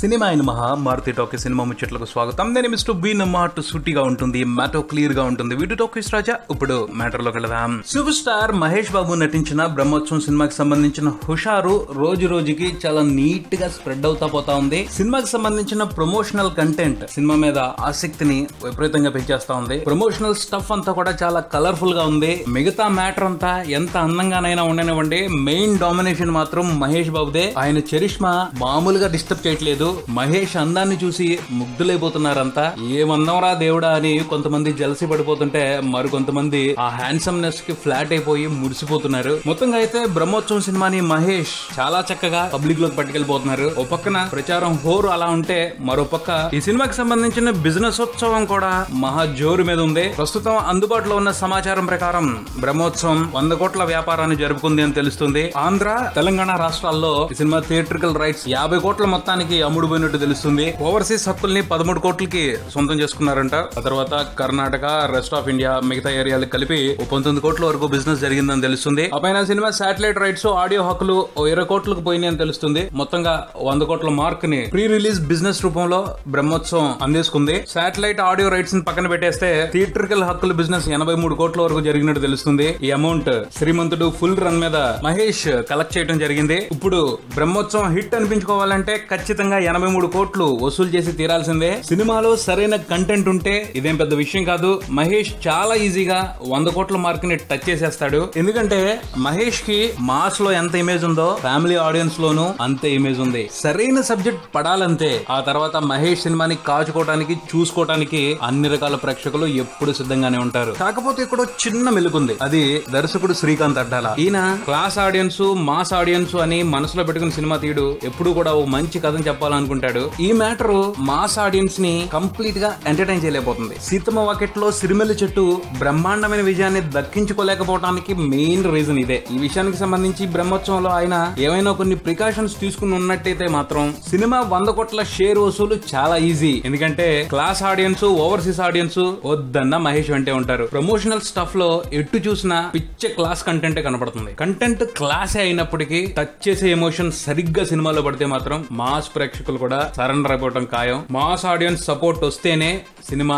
Cinema అయిన మహా Maruti talkies cinema ముచ్చట్లకు స్వాగతం. నేను మిస్టర్ బి మాట సూటిగా ఉంటుంది, మ్యాటో క్లియర్ గా ఉంటుంది. వీడియో టాకీస్ రాజా. ఇప్పుడు మ్యాటర్ లోకి వెళదాం. సూపర్ స్టార్ మహేష్ బాబు నటించిన బ్రహ్మోత్సవం సినిమాకి సంబంధించిన హుషారు రోజు రోజుకి చాలా నీట్ గా స్ప్రెడ్ అవుతా పోతా ఉంది. సినిమాకి సంబంధించిన ప్రమోషనల్ కంటెంట్ సినిమా మీద ఆసక్తిని విపరీతంగా పెంచేస్తా ఉంది. ప్రమోషనల్ స్టఫ్ అంతా కూడా చాలా కలర్ఫుల్ గా ఉంది. మిగతా మ్యాటర్ అంతా ఎంత అందంగానైనా ఉండనివ్వండి, మెయిన్ డామినేషన్ మాత్రం మహేష్ బాబుదే. ఆయన చరిష్మా మామూలుగా డిస్టర్బ్ చేయట్లేదు. మహేష్ అందాన్ని చూసి ముగ్ధులైపోతున్నారంతా. ఏమందంరా దేవుడా అని కొంతమంది జలసి పడిపోతుంటే మరికొంతమంది ఆ హ్యాండ్సమ్నెస్ కి ఫ్లాట్ అయిపోయి మురిసిపోతున్నారు. మొత్తంగా అయితే బ్రహ్మోత్సవం సినిమాని మహేష్ చాలా చక్కగా పబ్లిక్ లోకి పట్టుకెళ్లిపోతున్నారు. ఓ పక్కన ప్రచారం హోరు అలా ఉంటే, మరో పక్క ఈ సినిమాకి సంబంధించిన బిజినెస్ ఉత్సవం కూడా మహా జోరు మీద ఉంది. ప్రస్తుతం అందుబాటులో ఉన్న సమాచారం ప్రకారం బ్రహ్మోత్సవం 100 కోట్ల వ్యాపారాన్ని జరుపుకుంది అని తెలుస్తుంది. ఆంధ్ర, తెలంగాణ రాష్ట్రాల్లో ఈ సినిమా థియేట్రికల్ రైట్స్ 50 కోట్ల మొత్తానికి అమ్ముడుపోయినట్టు తెలుస్తుంది. ఓవర్సీస్ హక్కుల్ని 13 కోట్లకి సొంతం చేసుకున్నారంట. ఆ తర్వాత కర్ణాటక, రెస్ట్ ఆఫ్ ఇండియా, మిగతా ఏరియాలకు కలిపి 19 కోట్ల వరకు బిజినెస్ జరిగిందని తెలుస్తుంది. ఆ పైన సినిమా శాటిలైట్ రైట్స్, ఆడియో హక్కులు 20 కోట్లకు పోయినాయి అని తెలుస్తుంది. మొత్తంగా 100 కోట్ల మార్క్ ని ప్రీ రిలీజ్ బిజినెస్ రూపంలో బ్రహ్మోత్సవం అందేసుకుంది. శాటిలైట్ ఆడియో రైట్స్ ని పక్కన పెట్టేస్తే థియేట్రికల్ హక్కుల బిజినెస్ 83 కోట్ల వరకు జరిగినట్టు తెలుస్తుంది. ఈ అమౌంట్ శ్రీమంతుడు ఫుల్ రన్ మీద మహేష్ కలెక్ట్ చేయడం జరిగింది. ఇప్పుడు బ్రహ్మోత్సవం హిట్ అనిపించుకోవాలంటే ఖచ్చితంగా 83 కోట్లు వసూలు చేసి తీరాల్సిందే. సినిమాలో సరైన కంటెంట్ ఉంటే ఇదేం పెద్ద విషయం కాదు. మహేష్ చాలా ఈజీగా 100 కోట్ల మార్క్ ని టచ్ చేసేస్తాడు. ఎందుకంటే మహేష్ కి మాస్ లో ఎంత ఇమేజ్ ఉందో ఫ్యామిలీ ఆడియన్స్ లోనూ అంతే ఇమేజ్ ఉంది. సరైన సబ్జెక్ట్ పడాలంతే. ఆ తర్వాత మహేష్ సినిమాని కాచుకోవడానికి, చూసుకోవడానికి అన్ని రకాల ప్రేక్షకులు ఎప్పుడు సిద్ధంగానే ఉంటారు. కాకపోతే ఇక్కడ చిన్న మెలుగుంది. అది దర్శకుడు శ్రీకాంత్ అడ్డాల. ఈయన క్లాస్ ఆడియన్స్, మాస్ ఆడియన్స్ అని మనసులో పెట్టుకుని సినిమా తీయడు. ఎప్పుడు కూడా ఓ మంచి కథను చెప్పాలనుకుంటాడు. ఈ మ్యాటర్ మాస్ ఆడియన్స్ ని కంప్లీట్ గా ఎంటర్టైన్ చేయలేకపోతుంది. సీతమ్మ వాకెట్ లో సిరిమెల్లి చెట్టు బ్రహ్మాండమైన విజయాన్ని దక్కించుకోలేకపోవడానికి మెయిన్ రీజన్ ఇదే. ఈ విషయానికి సంబంధించి బ్రహ్మోత్సవంలో ఆయన ఏమైనా కొన్ని ప్రికాషన్స్ తీసుకుని ఉన్నట్టయితే మాత్రం సినిమా 100 కోట్ల షేర్ వసూలు చాలా ఈజీ. ఎందుకంటే క్లాస్ ఆడియన్స్, ఓవర్సీస్ ఆడియన్స్ వద్దన్న మహేష్ వెంటే ఉంటారు. ప్రమోషనల్ స్టఫ్ లో ఎటు చూసినా పిచ్చ క్లాస్ కంటెంట్ కనపడుతుంది. కంటెంట్ క్లాసే అయినప్పటికీ టచ్ చేసే ఎమోషన్ సరిగ్గా సినిమాలో పడితే మాత్రం మాస్ ప్రేక్షకులు కూడా సరెండర్ అయిపోవడం ఖాయం. మాస్ ఆడియన్స్ సపోర్ట్ వస్తేనే సినిమా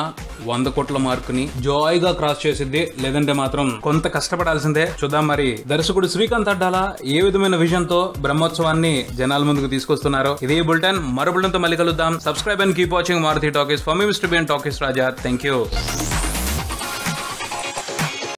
100 కోట్ల మార్కుని జాయ్ గా క్రాస్ చేసిద్ది. లేదంటే మాత్రం కొంత కష్టపడాల్సిందే. చూద్దాం మరి దర్శకుడు శ్రీకాంత్ అడ్డాల ఏ విధమైన విజన్ తో బ్రహ్మోత్సవాన్ని జనాల ముందుకు తీసుకొస్తున్నారో. ఇదే బులెటిన్. మరో బులెటిన్ తో మళ్ళీ కలుద్దాం. Subscribe and keep watching Maruti talkies. For me mister B and talkies Raja. Thank you.